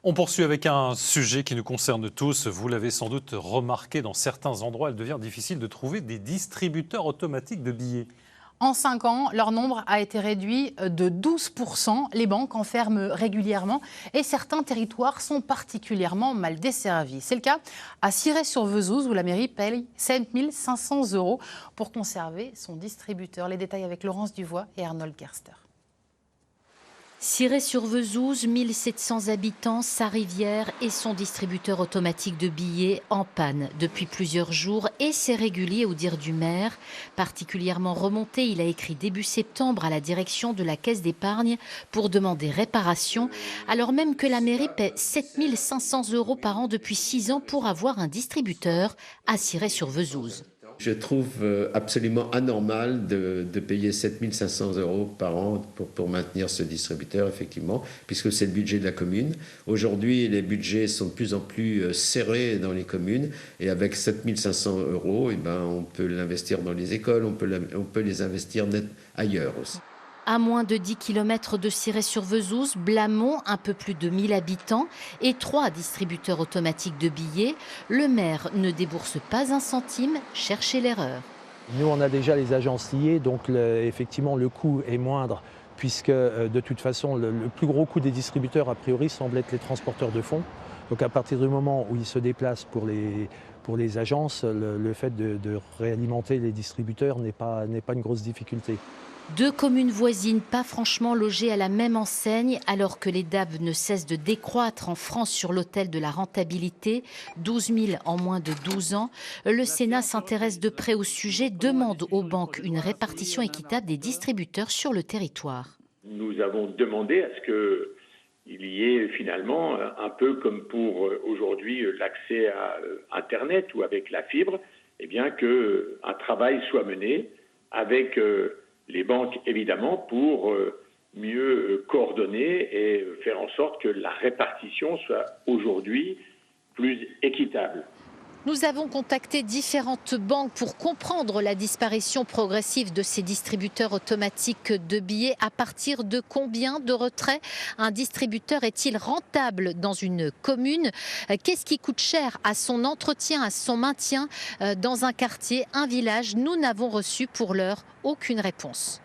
On poursuit avec un sujet qui nous concerne tous. Vous l'avez sans doute remarqué, dans certains endroits, il devient difficile de trouver des distributeurs automatiques de billets. En 5 ans, leur nombre a été réduit de 12%. Les banques en ferment régulièrement et certains territoires sont particulièrement mal desservis. C'est le cas à Cirey-sur-Vesouse où la mairie paye 7 500 € pour conserver son distributeur. Les détails avec Laurence Duvois et Arnold Gerster. Cirey-sur-Vesouse, 1700 habitants, sa rivière et son distributeur automatique de billets en panne depuis plusieurs jours et c'est régulier au dire du maire. Particulièrement remonté, il a écrit début septembre à la direction de la caisse d'épargne pour demander réparation, alors même que la mairie paie 7 500 € par an depuis 6 ans pour avoir un distributeur à Cirey-sur-Vesouse. Je trouve absolument anormal de payer 7 500 € par an pour maintenir ce distributeur, effectivement, puisque c'est le budget de la commune. Aujourd'hui, les budgets sont de plus en plus serrés dans les communes, et avec 7 500 €, on peut l'investir dans les écoles, on peut les investir ailleurs aussi. À moins de 10 km de Cirey-sur-Vesouse, Blamont, un peu plus de 1000 habitants et 3 distributeurs automatiques de billets. Le maire ne débourse pas un centime, cherchez l'erreur. Nous, on a déjà les agences liées, donc effectivement le coût est moindre puisque de toute façon le plus gros coût des distributeurs a priori semble être les transporteurs de fonds. Donc à partir du moment où ils se déplacent pour les agences, le fait de réalimenter les distributeurs n'est pas une grosse difficulté. 2 communes voisines pas franchement logées à la même enseigne alors que les DAB ne cessent de décroître en France sur l'autel de la rentabilité, 12 000 en moins de 12 ans. Le Sénat s'intéresse de près au sujet, demande aux banques une répartition équitable des distributeurs sur le territoire. Nous avons demandé à ce qu'il y ait finalement, un peu comme pour aujourd'hui l'accès à Internet ou avec la fibre, eh bien qu'un travail soit mené avec les banques, évidemment, pour mieux coordonner et faire en sorte que la répartition soit aujourd'hui plus équitable. Nous avons contacté différentes banques pour comprendre la disparition progressive de ces distributeurs automatiques de billets. À partir de combien de retraits un distributeur est-il rentable dans une commune? Qu'est-ce qui coûte cher à son entretien, à son maintien dans un quartier, un village? Nous n'avons reçu pour l'heure aucune réponse.